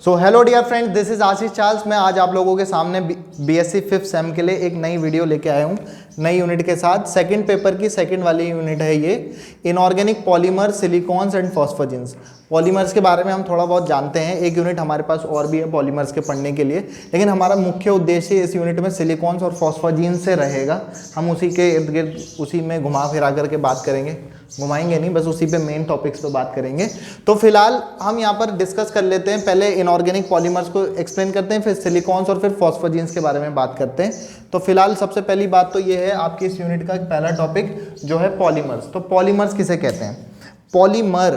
So hello dear friends, this is Ashish Charles. मैं आज आप लोगों के सामने बीएससी 5th सेम के लिए एक नई वीडियो लेके आया हूँ, नई यूनिट के साथ। सेकंड पेपर की सेकंड वाली यूनिट है ये, inorganic polymer, silicones and phosphazenes. Polymers के बारे में हम थोड़ा बहुत जानते हैं, एक यूनिट हमारे पास और भी है पॉलीमर्स के पढ़ने के लिए, लेकिन हमारा मुख्य उद्देश्य इस यूनिट में सिलिकॉन्स और फॉस्फोजिन्स से रहेगा। हम उसी के इर्द गिर्द उसी में घुमा फिरा करके बात करेंगे, घुमाएंगे नहीं, बस उसी पे मेन टॉपिक्स पे बात करेंगे। तो फिलहाल हम यहाँ पर डिस्कस कर लेते हैं, पहले इनऑर्गेनिक पॉलीमर्स को एक्सप्लेन करते हैं, फिर सिलिकॉन्स और फिर फॉस्फोजिन्स के बारे में बात करते हैं। तो फिलहाल सबसे पहली बात तो ये है, आपकी इस यूनिट का पहला टॉपिक जो है पॉलीमर्स। तो पॉलीमर्स किसे कहते हैं? पॉलीमर,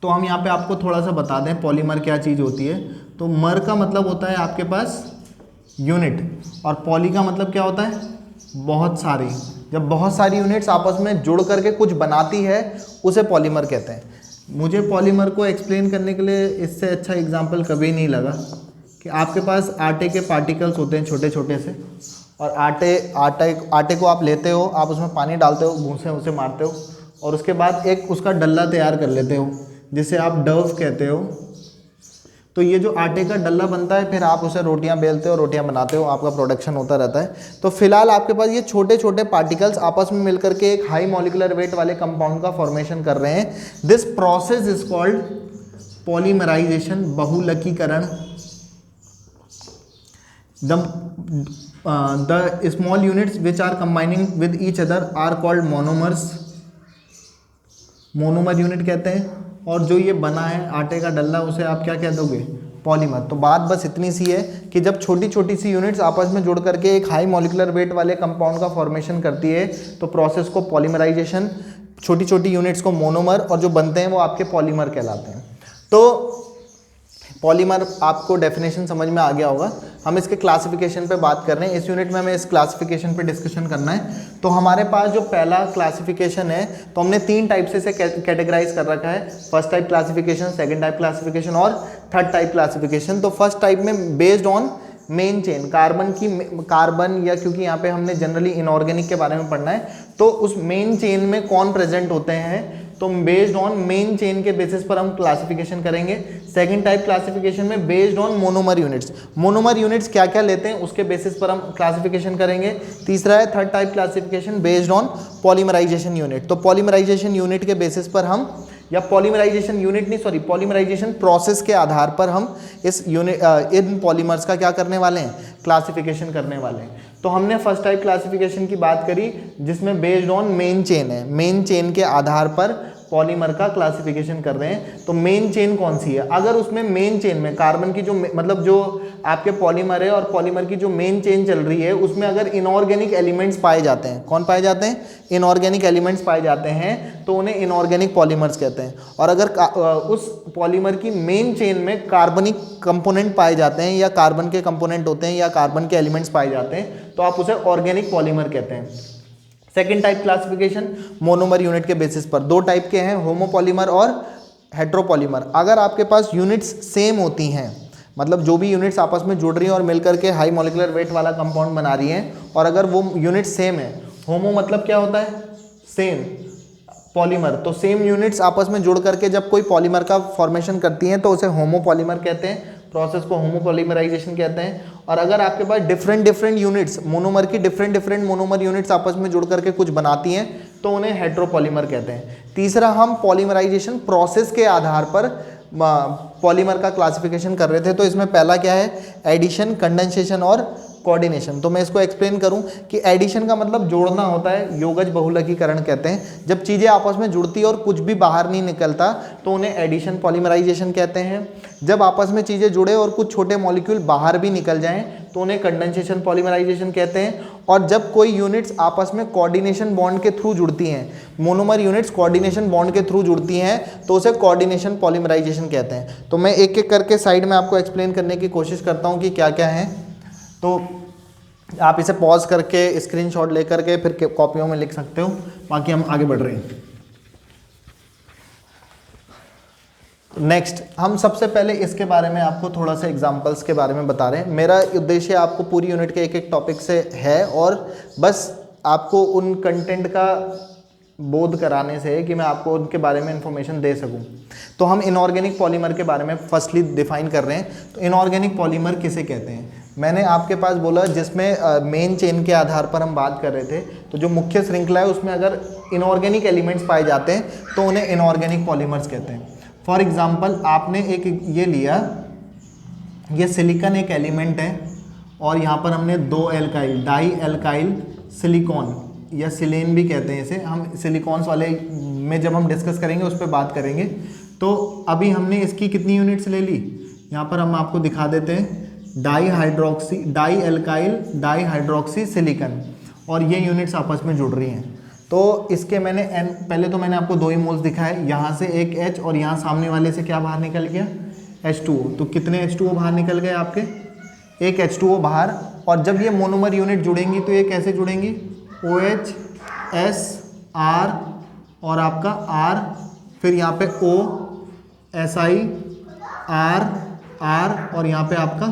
तो हम यहाँ पे आपको थोड़ा सा बता दें पॉलीमर क्या चीज़ होती है। तो मर का मतलब होता है आपके पास यूनिट, और पॉली का मतलब क्या होता है? बहुत सारी। जब बहुत सारी यूनिट्स आपस में जुड़ करके कुछ बनाती है उसे पॉलीमर कहते हैं। मुझे पॉलीमर को एक्सप्लेन करने के लिए इससे अच्छा एग्जाम्पल कभी नहीं लगा कि आपके पास आटे के पार्टिकल्स होते हैं छोटे छोटे से, और आटे को आप लेते हो, आप उसमें पानी डालते हो, घूंसे उसे मारते हो, और उसके बाद एक उसका डल्ला तैयार कर लेते हो जिसे आप डव कहते हो। तो ये जो आटे का डल्ला बनता है, फिर आप उसे रोटियां बेलते हो, रोटियां बनाते हो, आपका प्रोडक्शन होता रहता है। तो फिलहाल आपके पास ये छोटे छोटे पार्टिकल्स आपस में मिलकर के एक हाई मॉलिक्यूलर वेट वाले कंपाउंड का फॉर्मेशन कर रहे हैं। This process is called polymerisation, बहुलकीकरण। The small units which are combining with each other are called monomers, monomer unit कहते हैं। और जो ये बना है आटे का डल्ला, उसे आप क्या कह दोगे? पॉलीमर। तो बात बस इतनी सी है कि जब छोटी छोटी सी यूनिट्स आपस में जुड़ करके एक हाई मॉलिक्यूलर वेट वाले कंपाउंड का फॉर्मेशन करती है तो प्रोसेस को पॉलीमराइजेशन, छोटी छोटी यूनिट्स को मोनोमर, और जो बनते हैं वो आपके पॉलीमर कहलाते हैं। तो पॉलीमर आपको डेफिनेशन समझ में आ गया होगा। हम इसके क्लासिफिकेशन पे बात कर रहे हैं, इस यूनिट में हमें इस क्लासिफिकेशन पे डिस्कशन करना है। तो हमारे पास जो पहला क्लासिफिकेशन है, तो हमने 3 टाइप से इसे कैटेगराइज कर रखा है। First type classification, second type classification और थर्ड टाइप क्लासिफिकेशन। तो फर्स्ट टाइप में based on main chain, carbon या, क्योंकि यहाँ पे हमने जनरली इनऑर्गेनिक के बारे में पढ़ना है, तो उस मेन चेन में कौन प्रेजेंट होते हैं, तो बेस्ड ऑन मेन चेन के बेसिस पर हम क्लासिफिकेशन करेंगे। सेकंड टाइप क्लासिफिकेशन में based on monomer units, monomer units क्या क्या लेते हैं उसके बेसिस पर हम क्लासिफिकेशन करेंगे। तीसरा है third type classification based on polymerization unit. तो पॉलीमराइजेशन यूनिट के बेसिस पर हम, या पॉलीमराइजेशन यूनिट नहीं, सॉरी, पॉलीमराइजेशन प्रोसेस के आधार पर हम इस इन पॉलीमर्स का क्या करने वाले हैं? क्लासिफिकेशन करने वाले हैं। तो हमने फर्स्ट टाइप क्लासिफिकेशन की बात करी जिसमें बेस्ड ऑन मेन चेन है, मेन चेन के आधार पर पॉलीमर का क्लासिफिकेशन कर रहे हैं। तो मेन चेन कौन सी है? अगर उसमें मेन चेन में कार्बन की जो मतलब जो आपके पॉलीमर है और पॉलीमर की जो मेन चेन चल रही है, उसमें अगर इनऑर्गेनिक एलिमेंट्स पाए जाते हैं, कौन पाए जाते हैं? इनऑर्गेनिक एलिमेंट्स पाए जाते हैं, तो उन्हें इनऑर्गेनिक पॉलीमर्स कहते हैं। और अगर उस पॉलीमर की मेन चेन में कार्बनिक कंपोनेंट पाए जाते हैं, या कार्बन के कंपोनेंट होते हैं, या कार्बन के एलिमेंट्स पाए जाते हैं, तो आप उसे ऑर्गेनिक पॉलीमर कहते हैं। Second type classification monomer unit के बेसिस पर, 2 टाइप के हैं, होमोपॉलीमर और हेट्रोपॉलीमर। अगर आपके पास यूनिट्स सेम होती हैं, मतलब जो भी यूनिट्स आपस में जुड़ रही हैं और मिलकर के हाई मॉलिक्यूलर वेट वाला कंपाउंड बना रही हैं, और अगर वो यूनिट सेम है, होमो मतलब क्या होता है? सेम, पॉलीमर, तो सेम यूनिट्स आपस में जुड़ करके जब कोई पॉलीमर का फॉर्मेशन करती हैं तो उसे होमोपॉलीमर कहते हैं, प्रोसेस को होमोपॉलीमराइजेशन कहते हैं। और अगर आपके पास डिफरेंट यूनिट्स, मोनोमर की डिफरेंट मोनोमर यूनिट्स आपस में जुड़ करके कुछ बनाती हैं तो उन्हें हेट्रोपॉलीमर कहते हैं। तीसरा, हम पॉलीमराइजेशन प्रोसेस के आधार पर पॉलीमर का क्लासिफिकेशन कर रहे थे। तो इसमें पहला क्या है? एडिशन, कंडेंसेशन और कोऑर्डिनेशन। तो मैं इसको एक्सप्लेन करूं कि एडिशन का मतलब जोड़ना होता है, योगज बहुलकीकरण कहते हैं। जब चीज़ें आपस में जुड़ती है और कुछ भी बाहर नहीं निकलता तो उन्हें एडिशन पॉलीमराइजेशन कहते हैं। जब आपस में चीज़ें जुड़े और कुछ छोटे मॉलिक्यूल बाहर भी निकल जाएं तो उन्हें कंडेंसेशन पॉलीमराइजेशन कहते हैं। और जब कोई यूनिट्स आपस में कोऑर्डिनेशन बॉन्ड के थ्रू जुड़ती हैं, मोनोमर यूनिट्स कोऑर्डिनेशन बॉन्ड के थ्रू जुड़ती हैं, तो उसे कोऑर्डिनेशन पॉलीमराइजेशन कहते हैं। तो मैं एक एक करके साइड में आपको एक्सप्लेन करने की कोशिश करता हूँ कि क्या क्या है। तो आप इसे पॉज करके स्क्रीनशॉट लेकर के फिर कॉपियों में लिख सकते हो, बाकी हम आगे बढ़ रहे हैं। नेक्स्ट, हम सबसे पहले इसके बारे में आपको थोड़ा सा एग्जांपल्स के बारे में बता रहे हैं। मेरा उद्देश्य आपको पूरी यूनिट के एक एक टॉपिक से है, और बस आपको उन कंटेंट का बोध कराने से है कि मैं आपको उनके बारे में इंफॉर्मेशन दे सकूं। तो हम इनऑर्गेनिक पॉलीमर के बारे में फर्स्टली डिफाइन कर रहे हैं। तो इनऑर्गेनिक पॉलीमर किसे कहते हैं? मैंने आपके पास बोला जिसमें मेन चेन के आधार पर हम बात कर रहे थे, तो जो मुख्य श्रृंखला है उसमें अगर इनऑर्गेनिक एलिमेंट्स पाए जाते हैं तो उन्हें इनऑर्गेनिक पॉलीमर्स कहते हैं। फॉर एग्जांपल आपने एक ये लिया, ये सिलिकॉन एक एलिमेंट है और यहाँ पर हमने 2 एल्काइल डाई एल्काइल सिलिकॉन या सिलेन भी कहते हैं इसे, हम सिलिकॉन्स वाले में जब हम डिस्कस करेंगे उस पर बात करेंगे। तो अभी हमने इसकी कितनी यूनिट्स ले ली, यहाँ पर हम आपको दिखा देते हैं, di alkyl di hydroxy silicon, और ये यूनिट्स आपस में जुड़ रही हैं। तो इसके मैंने पहले तो मैंने आपको 2 ही मोल्स दिखाए, यहाँ से एक H और यहाँ सामने वाले से क्या बाहर निकल गया, H2O। तो कितने H2O बाहर निकल गए आपके, एक H2O बाहर। और जब ये मोनोमर यूनिट जुड़ेंगी तो ये कैसे जुड़ेंगी, OH S R और आपका R, फिर यहाँ पे O SI R और यहाँ पे आपका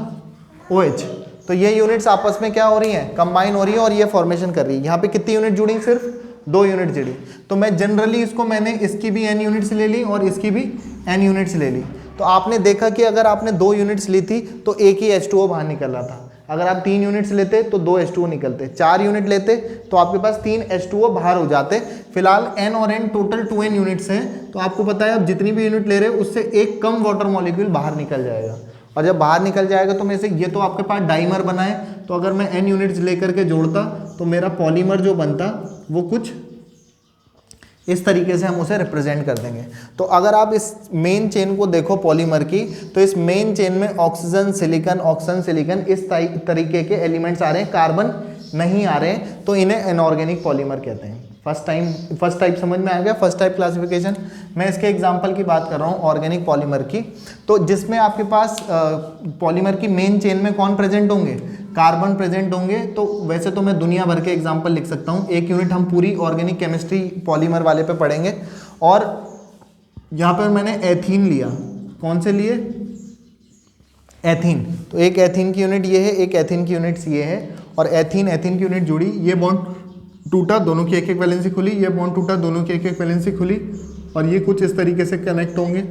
OH। तो ये यूनिट्स आपस में क्या हो रही हैं, कंबाइन हो रही है और ये फॉर्मेशन कर रही है। यहाँ पे कितनी यूनिट जुड़ी, सिर्फ 2 यूनिट जुड़ी। तो मैं जनरली मैंने इसकी भी n यूनिट्स ले ली और इसकी भी n यूनिट्स ले ली। तो आपने देखा कि अगर आपने 2 यूनिट्स ली थी तो एक ही H2O बाहर निकल रहा था। अगर आप 3 यूनिट्स लेते तो 2 H2O निकलते, 4 यूनिट लेते तो आपके पास 3 H2O बाहर हो जाते। फिलहाल n और n टोटल 2n यूनिट्स हैं, तो आपको पता है आप जितनी भी यूनिट ले रहे हो उससे एक कम वाटर मॉलिक्यूल बाहर निकल जाएगा। और जब बाहर निकल जाएगा तो मैं से ये तो आपके पास डाइमर बना है, तो अगर मैं n यूनिट्स लेकर के जोड़ता तो मेरा पॉलीमर जो बनता वो कुछ इस तरीके से हम उसे रिप्रेजेंट कर देंगे। तो अगर आप इस मेन चेन को देखो पॉलीमर की, तो इस मेन चेन में ऑक्सीजन सिलिकॉन इस तरीके के एलिमेंट्स आ रहे हैं, कार्बन नहीं आ रहे हैं, तो इन्हें इनऑर्गेनिक पॉलीमर कहते हैं। फर्स्ट टाइप समझ में आ गया, फर्स्ट टाइप क्लासिफिकेशन। मैं इसके एग्जांपल की बात कर रहा हूँ ऑर्गेनिक पॉलीमर की। तो जिसमें आपके पास पॉलीमर की मेन चेन में कौन प्रेजेंट होंगे, कार्बन प्रेजेंट होंगे। तो वैसे तो मैं दुनिया भर के एग्जांपल लिख सकता हूँ, एक यूनिट हम पूरी ऑर्गेनिक केमिस्ट्री पॉलीमर वाले पे पढ़ेंगे। और यहाँ पर मैंने एथीन लिया, कौन से लिए, एथीन। तो एक एथीन की यूनिट ये है, एक एथीन की यूनिट्स ये है, और एथीन की यूनिट जुड़ी, ये बॉन्ड टूटा, दोनों की एक एक वैलेंसी खुली, ये बॉन्ड टूटा, दोनों की एक एक वैलेंसी खुली, और ये कुछ इस तरीके से कनेक्ट होंगे,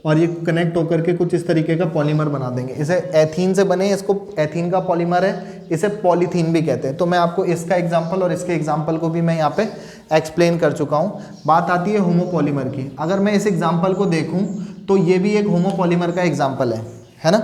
और ये कनेक्ट होकर के कुछ इस तरीके का पॉलीमर बना देंगे। इसे एथीन से बने, इसको एथीन का पॉलीमर है, इसे पॉलीथीन भी कहते हैं। तो मैं आपको इसका एग्जांपल और इसके एग्जांपल को भी मैं यहाँ पे एक्सप्लेन कर चुका हूँ। बात आती है होमोपॉलीमर की। अगर मैं इस एग्जांपल को देखूँ तो ये भी एक होमोपॉलीमर का एग्जांपल है ना,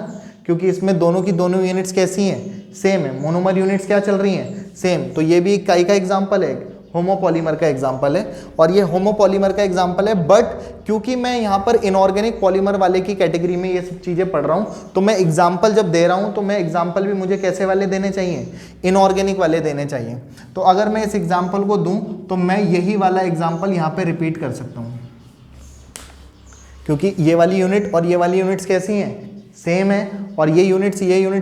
क्योंकि इसमें दोनों की दोनों यूनिट्स कैसी हैं, सेम है। मोनोमर यूनिट्स क्या चल रही हैं, सेम। तो ये भी काई का एग्जांपल है, होमोपॉलीमर का एग्जांपल है, और ये होमोपॉलीमर का एग्जांपल है। बट क्योंकि मैं यहाँ पर इनऑर्गेनिक पॉलीमर वाले की कैटेगरी में ये सब चीज़ें पढ़ रहा हूँ, तो मैं एग्जांपल जब दे रहा हूँ तो मैं एग्जांपल भी मुझे कैसे वाले देने चाहिए, इनऑर्गेनिक वाले देने चाहिए। तो अगर मैं इस एग्जांपल को दूँ तो मैं यही वाला एग्जांपल यहाँ पे रिपीट कर सकता हूँ, क्योंकि ये वाली यूनिट और ये वाली यूनिट्स कैसी हैं, सेम है, और ये यूनिट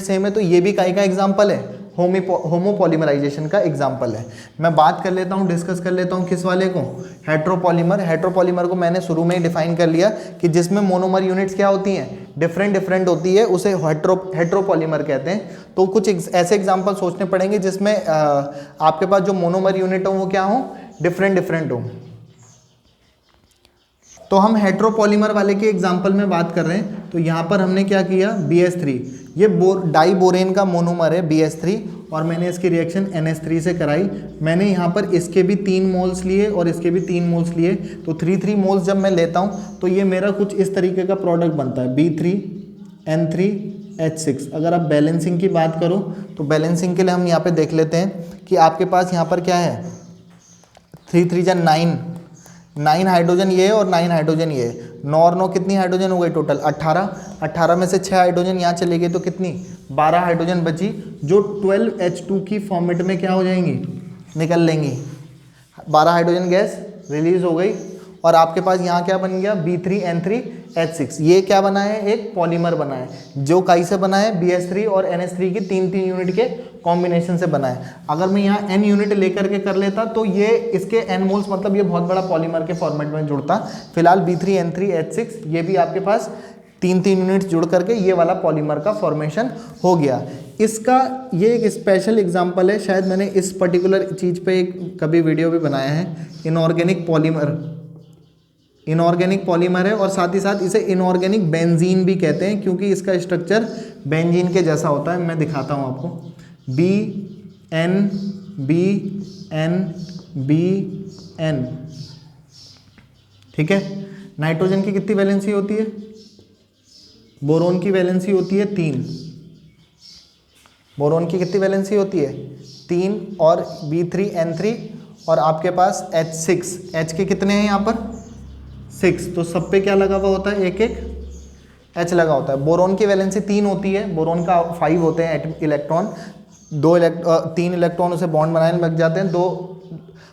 सेम है। तो ये भी काई का एग्जांपल है, होमोपॉलीमराइजेशन का एग्जांपल है। मैं बात कर लेता हूँ, डिस्कस कर लेता हूँ किस वाले को, हेट्रोपॉलीमर। हेट्रोपॉलीमर को मैंने शुरू में ही डिफाइन कर लिया कि जिसमें मोनोमर यूनिट्स क्या होती हैं, डिफरेंट होती है, उसे हेट्रोपॉलीमर कहते हैं। तो कुछ ऐसे एग्जाम्पल सोचने पड़ेंगे जिसमें आपके पास जो मोनोमर यूनिट हो वो क्या हो, डिफरेंट हो। तो हम हेट्रोपॉलीमर वाले के एग्जांपल में बात कर रहे हैं। तो यहाँ पर हमने क्या किया, BH3, ये डाई बोरेन का मोनोमर है BH3, और मैंने इसकी रिएक्शन NH3 से कराई। मैंने यहाँ पर इसके भी 3 मोल्स लिए और इसके भी 3 मोल्स लिए, तो 3 मोल्स जब मैं लेता हूँ तो ये मेरा कुछ इस तरीके का प्रोडक्ट बनता है, B3N3H6। अगर आप बैलेंसिंग की बात करो तो बैलेंसिंग के लिए हम यहाँ पर देख लेते हैं कि आपके पास यहाँ पर क्या है, 3 जा 9 हाइड्रोजन ये है और 9 हाइड्रोजन ये है। 9 और 9 कितनी हाइड्रोजन हो गई टोटल, 18 में से 6 हाइड्रोजन यहाँ चले गए तो कितनी, 12 हाइड्रोजन बची, जो 12H2 की फॉर्मेट में क्या हो जाएंगी, निकल लेंगी। 12 हाइड्रोजन गैस रिलीज हो गई, और आपके पास यहाँ क्या बन गया, B3N3H6। ये क्या बना है, एक पॉलीमर बना है, जो काई से बना है, BH3 और NH3 की 3 यूनिट के कॉम्बिनेशन से बना है। अगर मैं यहाँ n यूनिट लेकर के कर लेता तो ये इसके n मोल्स, मतलब ये बहुत बड़ा पॉलीमर के फॉर्मेट में जुड़ता। फिलहाल B3N3H6 ये भी आपके पास 3 यूनिट्स जुड़ करके ये वाला पॉलीमर का फॉर्मेशन हो गया। इसका ये एक स्पेशल एग्जांपल है, शायद मैंने इस पर्टिकुलर चीज़ पे एक कभी वीडियो भी बनाया है। इनऑर्गेनिक पॉलीमर है और साथ ही साथ इसे इनऑर्गेनिक बेंजीन भी कहते हैं क्योंकि इसका स्ट्रक्चर बेंजीन के जैसा होता है। मैं दिखाता हूँ आपको, BN ठीक है। नाइट्रोजन की कितनी वैलेंसी होती है? बोरोन की वैलेंसी होती है 3। बोरोन की कितनी वैलेंसी होती है? 3 और B3N3 और आपके पास H6। H के कितने हैं यहाँ पर? 6। तो सब पे क्या लगा हुआ होता है? एक एक H लगा होता है। बोरोन की वैलेंसी 3 होती है, बोरोन का 5 होते हैं इलेक्ट्रॉन, 3 इलेक्ट्रॉन उसे बॉन्ड बनाने लग जाते हैं। 2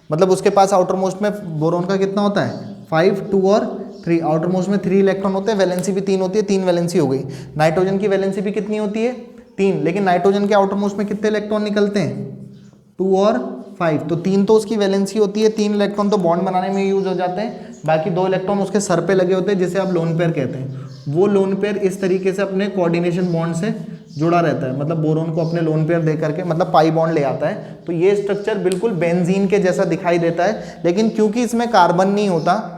मतलब उसके पास आउटर मोस्ट में बोरोन का कितना होता है? 5, 2 और 3। आउटर मोस्ट में 3 इलेक्ट्रॉन होते हैं, वैलेंसी भी 3 होती है, 3 वैलेंसी हो गई। नाइट्रोजन की वैलेंसी भी कितनी होती है? 3, लेकिन नाइट्रोजन के आउटर मोस्ट में कितने इलेक्ट्रॉन निकलते हैं? 2 और 5। तो 3 तो उसकी वैलेंसी होती है, 3 इलेक्ट्रॉन तो बॉन्ड बनाने में यूज हो जाते हैं, बाकी 2 इलेक्ट्रॉन उसके सर पे लगे होते हैं जिसे आप लोन पेयर कहते हैं। वो लोन पेयर इस तरीके से अपने कोऑर्डिनेशन बॉन्ड से जुड़ा रहता है, मतलब बोरोन को अपने लोन पेयर दे करके मतलब पाई बॉन्ड ले आता है। तो ये स्ट्रक्चर बिल्कुल बेंजीन के जैसा दिखाई देता है, लेकिन क्योंकि इसमें कार्बन नहीं होता,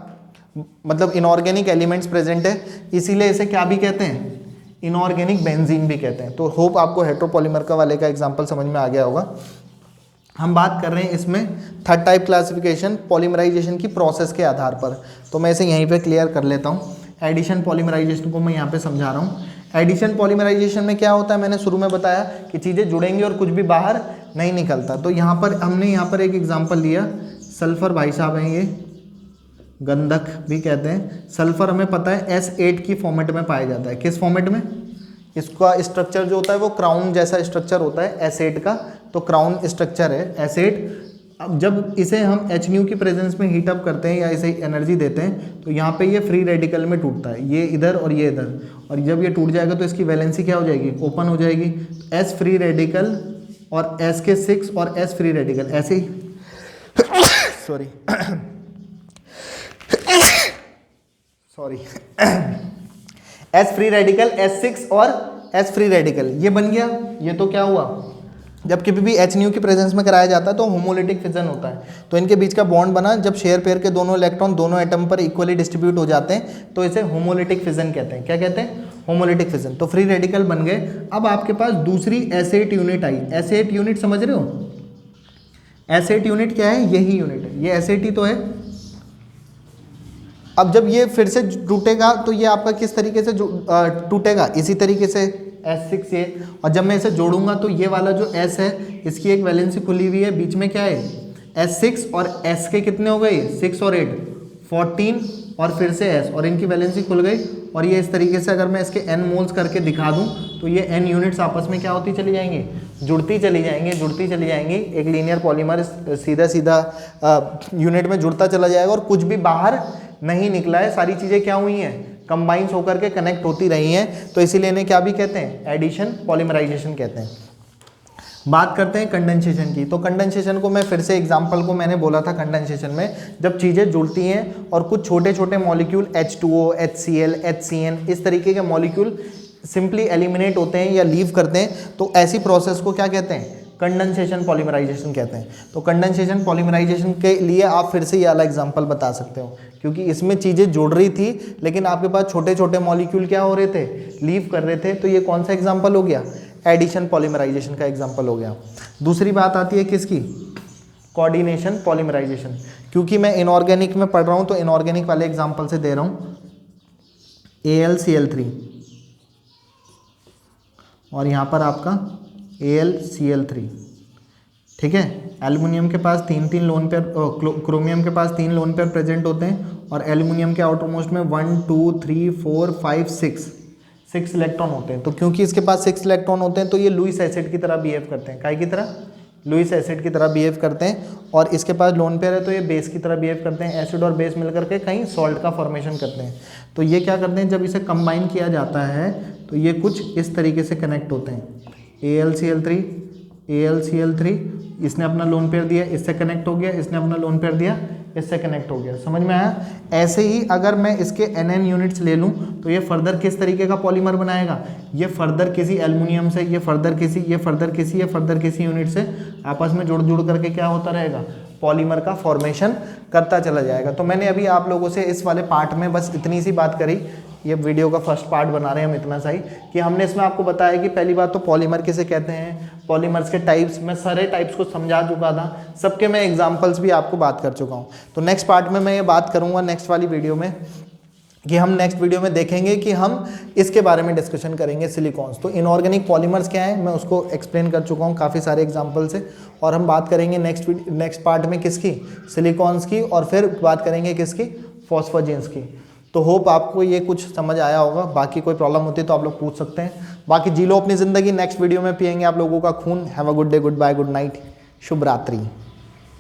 मतलब इनऑर्गेनिक एलिमेंट्स प्रेजेंट है, इसीलिए इसे क्या भी कहते हैं? इनऑर्गेनिक बेंजीन भी कहते हैं। तो होप आपको हेटेरोपॉलीमर का वाले का एग्जांपल समझ में आ गया होगा। हम बात कर रहे हैं इसमें थर्ड टाइप क्लासिफिकेशन पॉलीमराइजेशन की प्रोसेस के आधार पर। तो मैं इसे यहीं पे क्लियर कर लेता हूँ। एडिशन पॉलीमराइजेशन को मैं यहाँ पे समझा रहा हूँ। एडिशन पॉलीमराइजेशन में क्या होता है, मैंने शुरू में बताया कि चीज़ें जुड़ेंगी और कुछ भी बाहर नहीं निकलता। तो यहाँ पर हमने यहाँ पर एक एग्जाम्पल लिया, सल्फर भाई साहब हैं, ये गंधक भी कहते हैं। सल्फर हमें पता है S8 की फॉर्मेट में पाया जाता है। किस फॉर्मेट में? इसका स्ट्रक्चर जो होता है वो क्राउन जैसा स्ट्रक्चर होता है S8 का, तो क्राउन स्ट्रक्चर है S8। अब जब इसे हम HNu की प्रेजेंस में हीट अप करते हैं या इसे एनर्जी देते हैं तो यहाँ पे ये फ्री रेडिकल में टूटता है, ये इधर और ये इधर, और जब ये टूट जाएगा तो इसकी वैलेंसी क्या हो जाएगी? ओपन हो जाएगी। तो S फ्री रेडिकल और S के 6 और S फ्री रेडिकल ऐसे ही sorry S free radical, S6 और S फ्री रेडिकल, ये बन गया। ये तो क्या हुआ, जब कभी भी HNu की प्रेजेंस में कराया जाता है तो होमोलिटिक फिजन होता है, तो इनके बीच का बॉन्ड बना। जब शेयर पेयर के दोनों इलेक्ट्रॉन दोनों एटम पर इक्वली डिस्ट्रीब्यूट हो जाते हैं तो इसे होमोलिटिक फिजन कहते हैं। क्या कहते हैं? Homolytic fission. तो फ्री रेडिकल बन गए। अब आपके पास दूसरी S8 यूनिट आई। S8 यूनिट समझ रहे हो? S8 यूनिट क्या है? यही यूनिट है, ये S8 ही तो है। अब जब ये फिर से टूटेगा तो ये आपका किस तरीके से टूटेगा? इसी तरीके से S6 ये, और जब मैं इसे जोड़ूंगा तो ये वाला जो S है इसकी एक वैलेंसी खुली हुई है, बीच में क्या है? S6 और S के कितने हो गए? 6 और 8 14 और फिर से S, और इनकी वैलेंसी खुल गई। और ये इस तरीके से अगर मैं इसके N मोल्स करके दिखा दूं तो ये N यूनिट्स आपस में क्या होती चली जाएंगी? जुड़ती चली जाएंगी, जुड़ती चली जाएंगी। एक लीनियर पॉलीमर सीधा सीधा यूनिट में जुड़ता चला जाएगा और कुछ भी बाहर नहीं निकला है, सारी चीज़ें क्या हुई हैं? कंबाइंस होकर के कनेक्ट होती रही हैं। तो इसीलिए इन्हें क्या भी कहते हैं? एडिशन पॉलीमराइजेशन कहते हैं। बात करते हैं कंडेंसेशन की। तो कंडेंसेशन को मैं फिर से एग्जांपल को मैंने बोला था, कंडेंसेशन में जब चीज़ें जुड़ती हैं और कुछ छोटे छोटे मॉलिक्यूल H2O, HCl, HCN इस तरीके के मॉलिक्यूल सिंपली एलिमिनेट होते हैं या लीव करते हैं, तो ऐसी प्रोसेस को क्या कहते हैं? कंडेंसेशन पॉलीमराइजेशन कहते हैं। तो कंडेंसेशन पॉलीमराइजेशन के लिए आप फिर से ये वाला एग्जांपल बता सकते हो, क्योंकि इसमें चीज़ें जुड़ रही थी लेकिन आपके पास छोटे छोटे मॉलिक्यूल क्या हो रहे थे? लीव कर रहे थे। तो ये कौन सा एग्जांपल हो गया? एडिशन पॉलीमराइजेशन का एग्जांपल हो गया। दूसरी बात आती है किसकी? Coordination polymerization. क्योंकि मैं इनऑर्गेनिक में पढ़ रहा हूँ तो इनऑर्गेनिक वाले एग्जांपल से दे रहा हूँ। AlCl3 और यहाँ पर आपका AlCl3, ठीक है। एल्युमिनियम के पास 3 लोन पेयर, क्रोमियम के पास 3 लोन पेयर प्रेजेंट होते हैं और एल्युमिनियम के आउटर मोस्ट में 1 2 3 4 5 6 इलेक्ट्रॉन होते हैं। तो क्योंकि इसके पास 6 इलेक्ट्रॉन होते हैं तो ये लुईस एसिड की तरह बिहेव करते हैं। काय की तरह? लुईस एसिड की तरह बिहेव करते हैं। और इसके पास लोन पेयर है तो ये बेस की तरह बिहेव करते हैं। एसिड और बेस मिलकर के कहीं सॉल्ट का फॉर्मेशन करते हैं। तो ये क्या करते हैं, जब इसे कंबाइन किया जाता है तो ये कुछ इस तरीके से कनेक्ट होते हैं। AlCl3 AlCl3, इसने अपना लोन पेयर दिया, इससे कनेक्ट हो गया, इसने अपना लोन पेयर दिया, इससे कनेक्ट हो गया। समझ में आया? ऐसे ही अगर मैं इसके NN यूनिट्स ले लूँ तो ये फर्दर किस तरीके का पॉलीमर बनाएगा, ये फर्दर किसी एल्युमिनियम से, ये फर्दर किसी, ये फर्दर किसी, ये फर्दर किसी यूनिट से आपस में जुड़ जुड़ करके क्या होता रहेगा, पॉलीमर का फॉर्मेशन करता चला जाएगा। तो मैंने अभी आप लोगों से इस वाले पार्ट में बस इतनी सी बात करी, ये वीडियो का फर्स्ट पार्ट बना रहे हैं हम इतना सा ही, कि हमने इसमें आपको बताया कि पहली बात तो पॉलीमर किसे कहते हैं, पॉलीमर्स के टाइप्स, मैं सारे टाइप्स को समझा चुका था, सबके मैं एग्जांपल्स भी आपको बात कर चुका हूँ। तो नेक्स्ट पार्ट में मैं ये बात करूँगा नेक्स्ट वाली वीडियो में, कि हम नेक्स्ट वीडियो में देखेंगे कि हम इसके बारे में डिस्कशन करेंगे, सिलिकॉन्स। तो इनऑर्गेनिक पॉलीमर्स क्या है मैं उसको एक्सप्लेन कर चुका हूँ काफ़ी सारे एग्जांपल से, और हम बात करेंगे नेक्स्ट पार्ट में किसकी, सिलिकॉन्स की, और फिर बात करेंगे किसकी, फॉस्फोजेंस की। तो होप आपको ये कुछ समझ आया होगा। बाकी कोई प्रॉब्लम होती है तो आप लोग पूछ सकते हैं। बाकी जी लो अपनी ज़िंदगी, नेक्स्ट वीडियो में पियेंगे आप लोगों का खून। Have a good day, goodbye, good night, शुभ रात्रि।